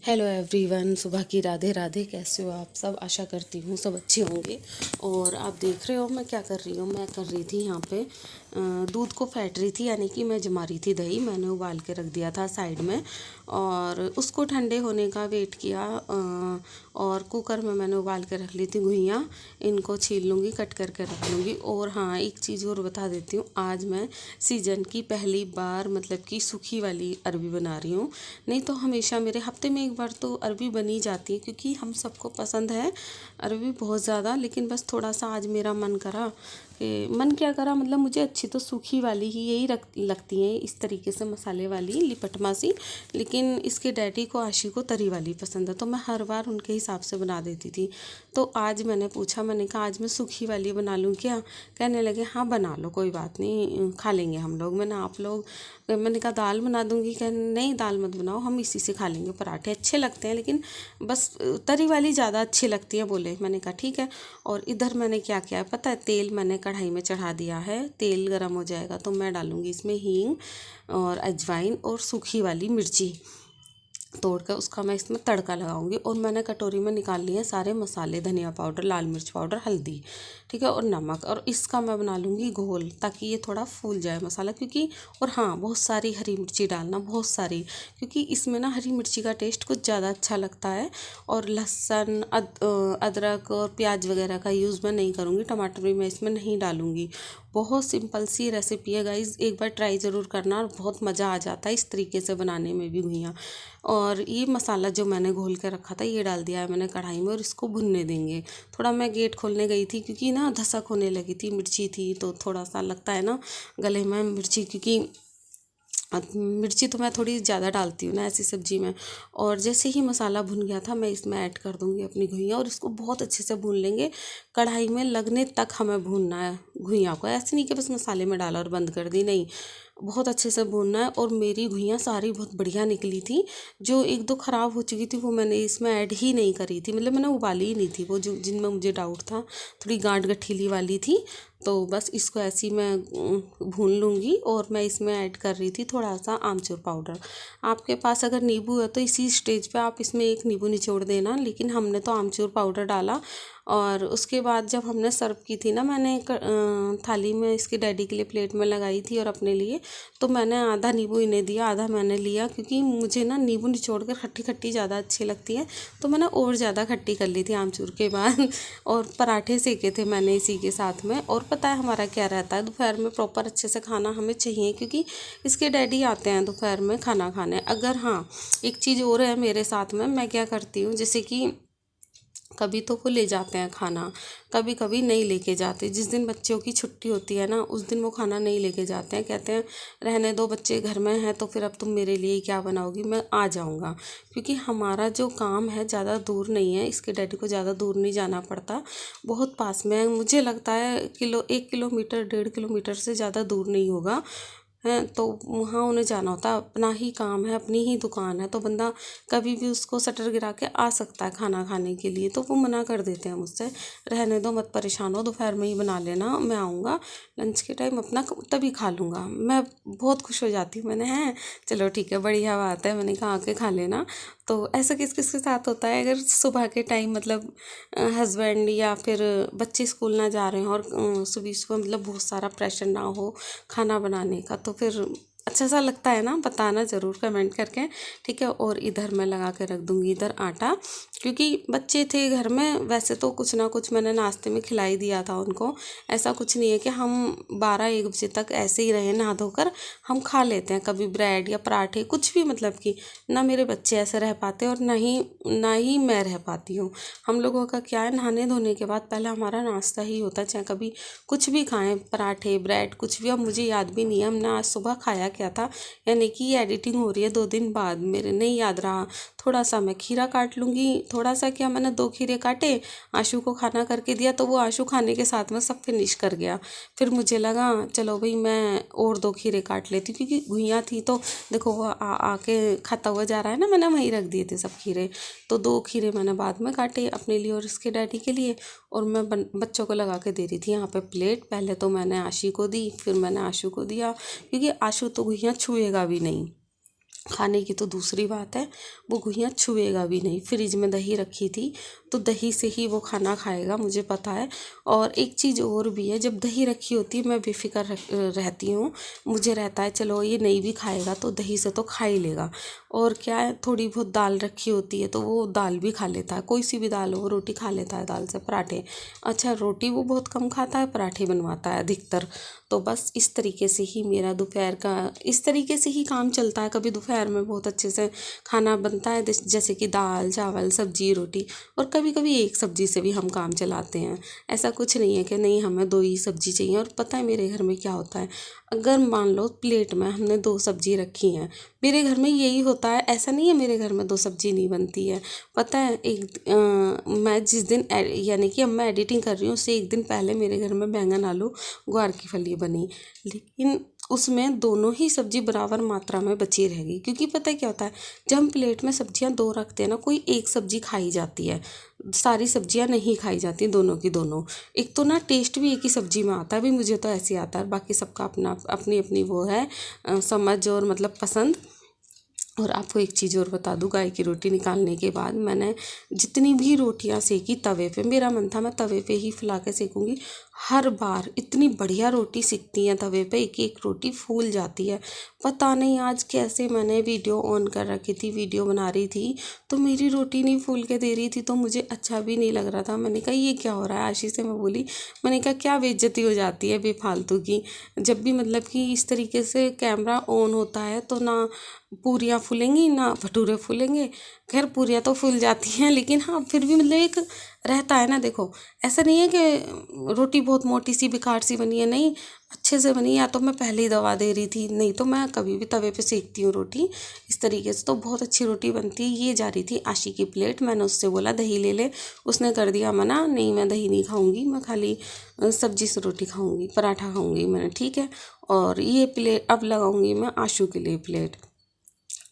Hello everyone, सुबह की राधे राधे। कैसे हो आप सब? आशा करती हूँ सब अच्छे होंगे। और आप देख रहे हो मैं क्या कर रही हूँ। मैं कर रही थी यहाँ पे दूध को फेंट रही थी, यानी कि मैं जमा रही थी दही। मैंने उबाल के रख दिया था साइड में और उसको ठंडे होने का वेट किया। और कुकर में मैंने उबाल के रख ली थी घुइयाँ। इनको छील लूँगी, कट करके रख लूँगी। और हाँ, एक चीज़ और बता देती हूँ, आज मैं सीजन की पहली बार मतलब कि सूखी वाली अरबी बना रही हूँ। नहीं तो हमेशा मेरे हफ्ते में एक बार तो अरबी बनी जाती है, क्योंकि हम सबको पसंद है अरबी बहुत ज़्यादा। लेकिन बस थोड़ा सा आज मेरा मन करा कि मन क्या करा, मतलब मुझे अच्छी तो सूखी वाली ही यही लगती हैं, इस तरीके से मसाले वाली लिपटमा सी। लेकिन इसके डैडी को, आशी को तरी वाली पसंद है, तो मैं हर बार उनके हिसाब से बना देती थी। तो आज मैंने पूछा, मैंने कहा आज मैं सूखी वाली बना लूँ क्या? कहने लगे हाँ बना लो, कोई बात नहीं, खा लेंगे हम लोग। मैंने आप लोग, मैंने कहा दाल बना दूंगी। कह नहीं दाल मत बनाओ, हम इसी से खा लेंगे, पराठे अच्छे लगते हैं लेकिन बस तरी वाली ज़्यादा अच्छी लगती है बोले। मैंने कहा ठीक है। और इधर मैंने क्या किया है पता है? तेल मैंने कढ़ाई में चढ़ा दिया है। तेल गरम हो जाएगा तो मैं डालूंगी इसमें हींग और अजवाइन और सूखी वाली मिर्ची तोड़ कर, उसका मैं इसमें तड़का लगाऊंगी। और मैंने कटोरी में निकाल लिए हैं सारे मसाले, धनिया पाउडर, लाल मिर्च पाउडर, हल्दी, ठीक है, और नमक। और इसका मैं बना लूँगी घोल, ताकि ये थोड़ा फूल जाए मसाला। क्योंकि और हाँ, बहुत सारी हरी मिर्ची डालना, बहुत सारी, क्योंकि इसमें ना हरी मिर्ची का टेस्ट कुछ ज़्यादा अच्छा लगता है। और लहसुन, अदरक और प्याज वगैरह का यूज़ मैं नहीं करूँगी। टमाटर भी मैं इसमें नहीं डालूँगी। बहुत सिंपल सी रेसिपी है गाइज़, एक बार ट्राई ज़रूर करना और बहुत मज़ा आ जाता है इस तरीके से बनाने में भी घुइयाँ। और ये मसाला जो मैंने घोल के रखा था ये डाल दिया है मैंने कढ़ाई में, और इसको भुनने देंगे। थोड़ा मैं गेट खोलने गई थी क्योंकि ना धसक होने लगी थी, मिर्ची थी तो थोड़ा सा लगता है ना गले में मिर्ची, क्योंकि मिर्ची तो मैं थोड़ी ज़्यादा डालती हूँ ना ऐसी सब्जी में। और जैसे ही मसाला भुन गया था, मैं इसमें ऐड कर दूँगी अपनी घुइयाँ और इसको बहुत अच्छे से भून लेंगे। कढ़ाई में लगने तक हमें भूनना है घुइयाँ को, ऐसे नहीं कि बस मसाले में डाला और बंद कर दी, नहीं, बहुत अच्छे से भूनना है। और मेरी घुइयाँ सारी बहुत बढ़िया निकली थी। जो एक दो ख़राब हो चुकी थी वो मैंने इसमें ऐड ही नहीं करी थी, मतलब मैंने उबाली ही नहीं थी। वो जो जिनमें मुझे डाउट था, थोड़ी गांठ गठीली वाली थी। तो बस इसको ऐसी मैं भून लूँगी। और मैं इसमें ऐड कर रही थी थोड़ा सा आमचूर पाउडर। आपके पास अगर नींबू है तो इसी स्टेज पे आप इसमें एक नींबू निचोड़ देना, लेकिन हमने तो आमचूर पाउडर डाला। और उसके बाद जब हमने सर्व की थी ना, मैंने थाली में इसके डैडी के लिए प्लेट में लगाई थी और अपने लिए, तो मैंने आधा नींबू इन्हें दिया, आधा मैंने लिया, क्योंकि मुझे ना नींबू निचोड़ कर खट्टी खट्टी ज़्यादा अच्छी लगती है। तो मैंने और ज़्यादा खट्टी कर ली थी आमचूर के बाद। और पराठे सेके थे मैंने इसी के साथ में। और पता है हमारा क्या रहता है, दोपहर में प्रॉपर अच्छे से खाना हमें चाहिए, क्योंकि इसके डैडी आते हैं दोपहर में खाना खाने। अगर हाँ, एक चीज़ और है मेरे साथ में, मैं क्या करती हूँ, जैसे कि कभी तो वो ले जाते हैं खाना, कभी कभी नहीं लेके जाते। जिस दिन बच्चों की छुट्टी होती है ना, उस दिन वो खाना नहीं लेके जाते हैं, कहते हैं रहने दो, बच्चे घर में हैं तो फिर अब तुम मेरे लिए क्या बनाओगी, मैं आ जाऊंगा। क्योंकि हमारा जो काम है ज़्यादा दूर नहीं है, इसके डैडी को ज़्यादा दूर नहीं जाना पड़ता, बहुत पास में है। मुझे लगता है 1 किलोमीटर 1.5 किलोमीटर से ज़्यादा दूर नहीं होगा हैं। तो वहाँ उन्हें जाना होता है, अपना ही काम है, अपनी ही दुकान है, तो बंदा कभी भी उसको शटर गिरा के आ सकता है खाना खाने के लिए। तो वो मना कर देते हैं मुझसे, रहने दो, मत परेशान हो, दोपहर में ही बना लेना, मैं आऊँगा लंच के टाइम अपना तभी खा लूँगा। मैं बहुत खुश हो जाती हूँ, मैंने हैं चलो ठीक है, बढ़िया बात है, मैंने कहा आके खा लेना। तो ऐसा किस किस के साथ होता है, अगर सुबह के टाइम मतलब हस्बैंड या फिर बच्चे स्कूल ना जा रहे हैं और सुबह सुबह मतलब बहुत सारा प्रेशर ना हो खाना बनाने का, तो फिर अच्छा सा लगता है ना। बताना ज़रूर कमेंट करके, ठीक है। और इधर मैं लगा के रख दूँगी इधर आटा, क्योंकि बच्चे थे घर में। वैसे तो कुछ ना कुछ मैंने नाश्ते में खिला ही दिया था उनको, ऐसा कुछ नहीं है कि हम 12-1 बजे तक ऐसे ही रहे नहा धोकर, हम खा लेते हैं कभी ब्रेड या पराठे कुछ भी। मतलब कि ना मेरे बच्चे ऐसे रह पाते और ना ही मैं रह पाती हूँ। हम लोगों का क्या है, नहाने धोने के बाद पहला हमारा नाश्ता ही होता है, चाहे कभी कुछ भी खाएं, पराठे ब्रेड कुछ भी। अब मुझे याद भी नहीं है हमने आज सुबह खाया क्या था, यानी कि एडिटिंग हो रही है 2 दिन बाद, मेरे नहीं याद रहा। थोड़ा सा मैं खीरा काट लूँगी, थोड़ा सा क्या, मैंने 2 खीरे काटे, आशू को खाना करके दिया, तो वो आशू खाने के साथ में सब फिनिश कर गया। फिर मुझे लगा चलो भाई मैं और 2 खीरे काट लेती, क्योंकि घुइयाँ थी तो देखो वो आके खाता हुआ जा रहा है ना, मैंने वहीं रख दिए थे सब खीरे। तो 2 खीरे मैंने बाद में काटे अपने लिए और इसके डैडी के लिए। और मैं बच्चों को लगा के दे रही थी यहाँ पे प्लेट। पहले तो मैंने आशी को दी, फिर मैंने आशू को दिया, क्योंकि आशू तो घुइयाँ छुएगा भी नहीं। खाने की तो दूसरी बात है, वो गुहिया छुएगा भी नहीं। फ्रिज में दही रखी थी तो दही से ही वो खाना खाएगा, मुझे पता है। और एक चीज़ और भी है, जब दही रखी होती है मैं बेफिक्र रहती हूँ, मुझे रहता है चलो ये नहीं भी खाएगा तो दही से तो खा ही लेगा। और क्या है, थोड़ी बहुत दाल रखी होती है तो वो दाल भी खा लेता है, कोई सी भी दाल हो, रोटी खा लेता है दाल से। पराठे, अच्छा रोटी वो बहुत कम खाता है, पराठे बनवाता है अधिकतर। तो बस इस तरीके से ही मेरा दोपहर का इस तरीके से ही काम चलता है। कभी दोपहर में बहुत अच्छे से खाना बनता है, जैसे कि दाल चावल सब्जी रोटी, और कभी कभी एक सब्जी से भी हम काम चलाते हैं। ऐसा कुछ नहीं है कि नहीं हमें दो ही सब्जी चाहिए। और पता है मेरे घर में क्या होता है, अगर मान लो प्लेट में हमने दो सब्जी रखी हैं, मेरे घर में यही होता है। ऐसा नहीं है मेरे घर में दो सब्जी नहीं बनती है। पता है मैं जिस दिन यानी कि अब मैं एडिटिंग कर रही हूँ उससे एक दिन पहले मेरे घर में बैंगन आलू ग्वार की फली बनी, लेकिन उसमें दोनों ही सब्जी बराबर मात्रा में बची रहेगी। क्योंकि पता है क्या होता है, जब हम प्लेट में सब्जियां दो रखते हैं ना, कोई एक सब्जी खाई जाती है, सारी सब्जियां नहीं खाई जाती दोनों की दोनों। एक तो ना टेस्ट भी एक ही सब्जी में आता है, भी मुझे तो ऐसे आता है, बाकी सबका अपना अपनी अपनी वो है समझ और मतलब पसंद। और आपको एक चीज़ और बता दूँ, गाय की रोटी निकालने के बाद मैंने जितनी भी रोटियां सेकी तवे पे, मेरा मन था मैं तवे पे ही फैला के सेकूँगी। हर बार इतनी बढ़िया रोटी सिकती हैं तवे पे, एक एक रोटी फूल जाती है। पता नहीं आज कैसे, मैंने वीडियो ऑन कर रखी थी, वीडियो बना रही थी तो मेरी रोटी नहीं फूल के दे रही थी, तो मुझे अच्छा भी नहीं लग रहा था। मैंने कहा ये क्या हो रहा है, आशीष से मैं बोली, मैंने कहा क्या बेइज्जती हो जाती है बेफालतू की। जब भी मतलब कि इस तरीके से कैमरा ऑन होता है तो ना पूरियाँ फूलेंगी ना भटूरे फूलेंगे। खैर पूरियाँ तो फूल जाती हैं, लेकिन हाँ फिर भी मतलब एक रहता है ना। देखो ऐसा नहीं है कि रोटी बहुत मोटी सी बेकार सी बनी है, नहीं अच्छे से बनी। या तो मैं पहले ही दबा दे रही थी, नहीं तो मैं कभी भी तवे पे सेकती हूँ रोटी इस तरीके से, तो बहुत अच्छी रोटी बनती है। ये जा रही थी आशी की प्लेट, मैंने उससे बोला दही ले ले, उसने कर दिया मना, नहीं मैं दही नहीं खाऊंगी, मैं खाली सब्जी से रोटी खाऊंगी, पराठा खाऊंगी। मैंने ठीक है। और ये प्लेट अब लगाऊंगी मैं आशू के लिए प्लेट।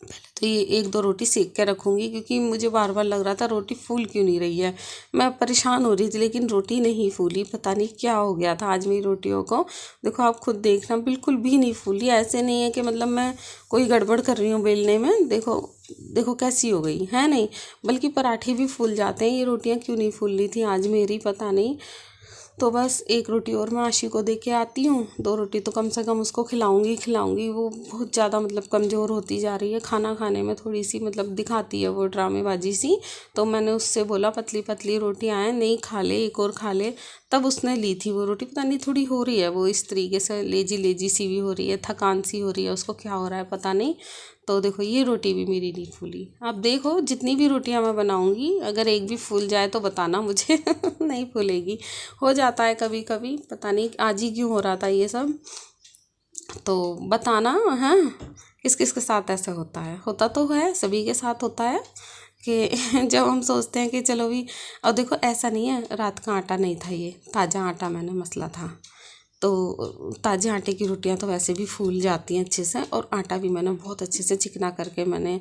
पहले तो ये एक दो रोटी सेक के रखूँगी, क्योंकि मुझे बार बार लग रहा था रोटी फूल क्यों नहीं रही है। मैं परेशान हो रही थी लेकिन रोटी नहीं फूली, पता नहीं क्या हो गया था आज मेरी रोटियों को। देखो आप खुद देखना, बिल्कुल भी नहीं फूली। ऐसे नहीं है कि मतलब मैं कोई गड़बड़ कर रही हूँ बेलने में, देखो देखो कैसी हो गई है। नहीं, बल्कि पराठे भी फूल जाते हैं, ये रोटियाँ क्यों नहीं फूल रही थी आज मेरी, पता नहीं। तो बस एक रोटी और मैं आशी को दे के आती हूँ, दो रोटी तो कम से कम उसको खिलाऊंगी। वो बहुत ज़्यादा मतलब कमज़ोर होती जा रही है, खाना खाने में थोड़ी सी मतलब दिखाती है वो ड्रामेबाजी सी। तो मैंने उससे बोला पतली पतली रोटियाँ हैं, नहीं खा ले, एक और खा ले। तब उसने ली थी वो रोटी। पता नहीं थोड़ी हो रही है वो इस तरीके से, लेजी लेजी सी भी हो रही है, थकान सी हो रही है उसको, क्या हो रहा है पता नहीं। तो देखो ये रोटी भी मेरी नहीं फूली। आप देखो जितनी भी रोटियां मैं बनाऊंगी, अगर एक भी फूल जाए तो बताना मुझे नहीं फूलेगी, हो जाता है कभी कभी, पता नहीं आज ही क्यों हो रहा था ये सब, तो बताना। हाँ, किस किस के साथ ऐसा होता है, होता तो है सभी के साथ होता है कि जब हम सोचते हैं कि चलो भी। और देखो ऐसा नहीं है रात का आटा नहीं था, ये ताज़ा आटा मैंने मसला था। तो ताज़े आटे की रोटियां तो वैसे भी फूल जाती हैं अच्छे से, और आटा भी मैंने बहुत अच्छे से चिकना करके मैंने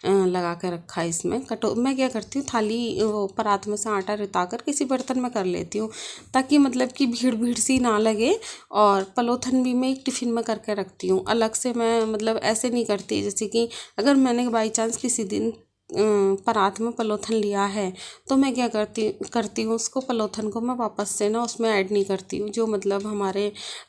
लगा के रखा है इसमें। मैं क्या करती हूँ, थाली वो परात में से आटा रिता कर किसी बर्तन में कर लेती हूँ, ताकि मतलब कि भीड़ भीड़ सी ना लगे। और पलोथन भी मैं एक टिफ़िन में करके रखती हूँ अलग से। मैं मतलब ऐसे नहीं करती, जैसे कि अगर मैंने बाई चांस किसी दिन परात में पलोथन लिया है तो मैं क्या करती हूँ उसको, पलोथन को मैं वापस से ना उसमें ऐड नहीं करती हूँ। जो मतलब हमारे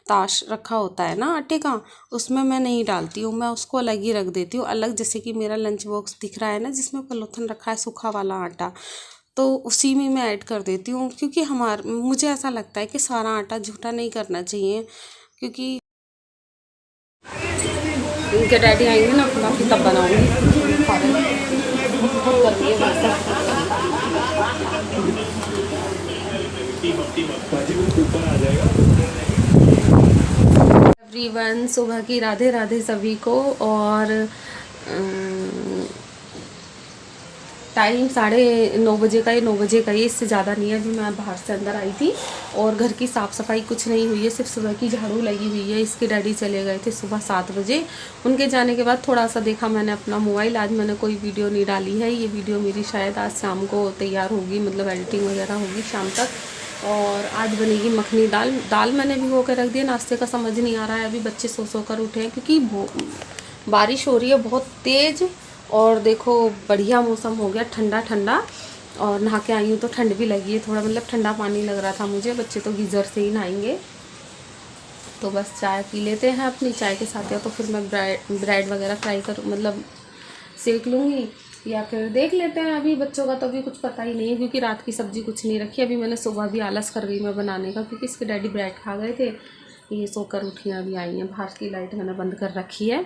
ताश रखा होता है ना आटे का, उसमें मैं नहीं डालती हूँ, मैं उसको अलग ही रख देती हूँ अलग। जैसे कि मेरा लंच बॉक्स दिख रहा है ना जिसमें पलोथन रखा है सूखा वाला आटा, तो उसी में मैं ऐड कर देती हूँ। क्योंकि मुझे ऐसा लगता है कि सारा आटा झूठा नहीं करना चाहिए, क्योंकि इनके डैडी आएंगे ना बाकी तब बनाऊंगी। बहुत गर्मी है एवरीवन, सुबह की राधे राधे सभी को। और टाइम 9:30 बजे का, 9 बजे का ही, इससे ज़्यादा नहीं है। अभी मैं बाहर से अंदर आई थी और घर की साफ़ सफाई कुछ नहीं हुई है, सिर्फ सुबह की झाड़ू लगी हुई है। इसके डैडी चले गए थे सुबह 7 बजे। उनके जाने के बाद थोड़ा सा देखा मैंने अपना मोबाइल। आज मैंने कोई वीडियो नहीं डाली है, ये वीडियो मेरी शायद आज शाम को तैयार होगी, मतलब एडिटिंग वगैरह होगी शाम तक। और आज बनेगी मखनी दाल। दाल मैंने भिगो के रख दिया, नाश्ते का समझ नहीं आ रहा है, अभी बच्चे सो कर उठे हैं, क्योंकि बारिश हो रही है बहुत तेज़, और देखो बढ़िया मौसम हो गया, ठंडा ठंडा। और नहा के आई हूँ तो ठंड भी लगी है थोड़ा, मतलब ठंडा पानी लग रहा था मुझे। बच्चे तो गीज़र से ही नहाएंगे, तो बस चाय पी लेते हैं अपनी। चाय के साथ या तो फिर मैं ब्रेड वगैरह फ्राई कर, मतलब सेक लूँगी, या फिर देख लेते हैं। अभी बच्चों का तो अभी कुछ पता ही नहीं है, क्योंकि रात की सब्ज़ी कुछ नहीं रखी। अभी मैंने सुबह भी आलस कर गई मैं बनाने का, क्योंकि इसके डैडी ब्रेड खा गए थे। ये सोकर उठी अभी आई हैं। बाहर की लाइट मैंने बंद कर रखी है।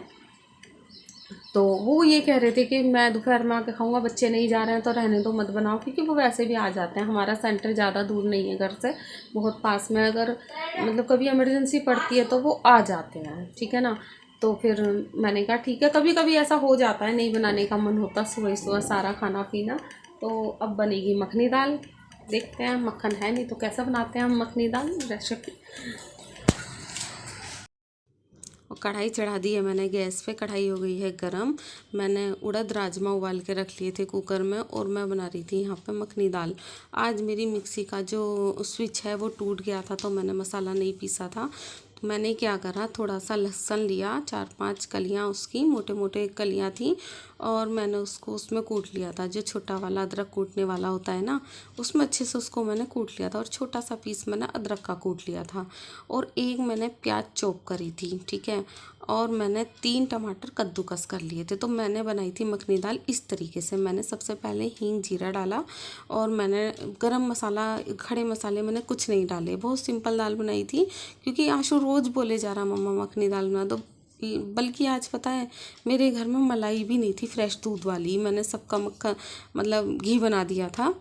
तो वो ये कह रहे थे कि मैं दोपहर में आके खाऊंगा, बच्चे नहीं जा रहे हैं तो रहने दो, मत बनाओ, क्योंकि वो वैसे भी आ जाते हैं। हमारा सेंटर ज़्यादा दूर नहीं है घर से, बहुत पास में। अगर मतलब कभी इमरजेंसी पड़ती है तो वो आ जाते हैं, ठीक है ना। तो फिर मैंने कहा ठीक है, कभी कभी ऐसा हो जाता है, नहीं बनाने का मन होता सुबह सुबह सारा खाना पीना। तो अब बनेगी मखनी दाल, देखते हैं। मक्खन है नहीं तो कैसे बनाते हैं हम मखनी दाल रेसिपी। और कढ़ाई चढ़ा दी है मैंने गैस पे, कढ़ाई हो गई है गरम। मैंने उड़द राजमा उबाल के रख लिए थे कुकर में, और मैं बना रही थी यहाँ पे मखनी दाल। आज मेरी मिक्सी का जो स्विच है वो टूट गया था, तो मैंने मसाला नहीं पीसा था। तो मैंने क्या करा, थोड़ा सा लहसुन लिया, 4-5 कलियाँ उसकी, मोटे मोटे कलियाँ थी, और मैंने उसको उसमें कूट लिया था। जो छोटा वाला अदरक कूटने वाला होता है ना, उसमें अच्छे से उसको मैंने कूट लिया था, और छोटा सा पीस मैंने अदरक का कूट लिया था। और एक मैंने प्याज चॉप करी थी, ठीक है। और मैंने 3 टमाटर कद्दूकस कर लिए थे। तो मैंने बनाई थी मखनी दाल इस तरीके से। मैंने सबसे पहले हींग जीरा डाला, और मैंने गरम मसाला, खड़े मसाले मैंने कुछ नहीं डाले। बहुत सिंपल दाल बनाई थी, क्योंकि आशु रोज़ बोले जा रहा मम्मा मखनी दाल बना दो। बल्कि आज पता है मेरे घर में मलाई भी नहीं थी फ्रेश दूध वाली, मैंने सबका मक्खन मतलब घी बना दिया था।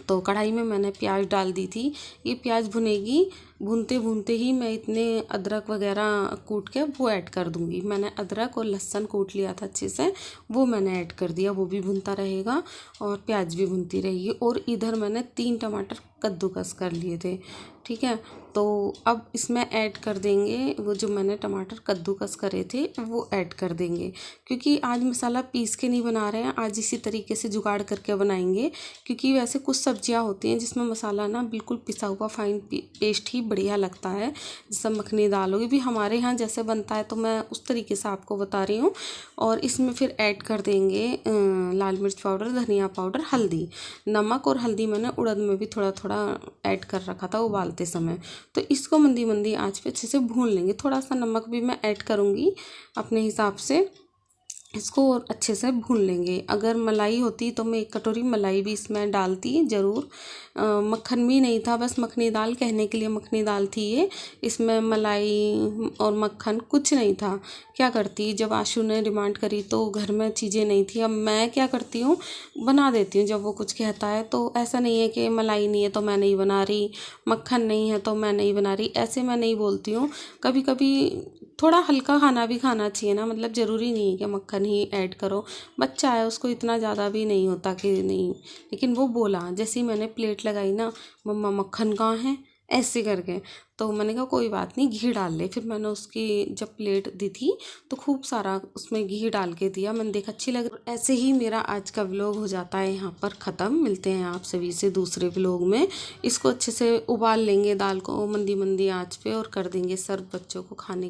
तो कढ़ाई में मैंने प्याज डाल दी थी। ये प्याज भुनेगी, भूनते भूनते ही मैं इतने अदरक वगैरह कूट के वो ऐड कर दूँगी। मैंने अदरक और लहसुन कूट लिया था अच्छे से, वो मैंने ऐड कर दिया। वो भी भुनता रहेगा और प्याज भी भुनती रहेगी। और इधर मैंने 3 टमाटर कद्दूकस कर लिए थे, ठीक है। तो अब इसमें ऐड कर देंगे वो जो मैंने टमाटर कद्दूकस करे थे, वो ऐड कर देंगे। क्योंकि आज मसाला पीस के नहीं बना रहे हैं, आज इसी तरीके से जुगाड़ करके बनाएंगे। क्योंकि वैसे कुछ सब्जियां होती हैं जिसमें मसाला ना बिल्कुल पिसा हुआ फाइन पेस्ट ही बढ़िया लगता है। जैसे मखनी दाल होगी भी हमारे यहाँ जैसे बनता है, तो मैं उस तरीके से आपको बता रही हूँ। और इसमें फिर ऐड कर देंगे लाल मिर्च पाउडर, धनिया पाउडर, हल्दी, नमक। और हल्दी मैंने उड़द में भी थोड़ा थोड़ा ऐड कर रखा था उबालते समय। तो इसको मंदी मंदी आंच पे अच्छे से भून लेंगे। थोड़ा सा नमक भी मैं ऐड करूँगी अपने हिसाब से। इसको और अच्छे से भून लेंगे। अगर मलाई होती तो मैं 1 कटोरी मलाई भी इसमें डालती ज़रूर। मक्खन भी नहीं था, बस मखनी दाल कहने के लिए मखनी दाल थी ये। इसमें मलाई और मक्खन कुछ नहीं था। क्या करती, जब आशु ने डिमांड करी तो घर में चीज़ें नहीं थी। अब मैं क्या करती हूँ, बना देती हूँ जब वो कुछ कहता है। तो ऐसा नहीं है कि मलाई नहीं है तो मैं नहीं बना रही, मक्खन नहीं है तो मैं नहीं बना रही, ऐसे मैं नहीं बोलती हूँ। कभी कभी थोड़ा हल्का खाना भी खाना चाहिए ना, मतलब ज़रूरी नहीं है कि मक्खन ही ऐड करो। बच्चा है, उसको इतना ज़्यादा भी नहीं होता कि नहीं। लेकिन वो बोला, जैसे ही मैंने प्लेट लगाई ना, मम्मा मक्खन कहाँ है, ऐसे करके। तो मैंने कहा कोई बात नहीं, घी डाल ले। फिर मैंने उसकी जब प्लेट दी थी तो खूब सारा उसमें घी डाल के दिया। मैंने देखा अच्छी लग। ऐसे ही मेरा आज का व्लॉग हो जाता है यहाँ पर ख़त्म। मिलते हैं आप सभी से दूसरे व्लॉग में। इसको अच्छे से उबाल लेंगे दाल को मंदी मंदी आंच पे, और कर देंगे सर्व बच्चों को खाने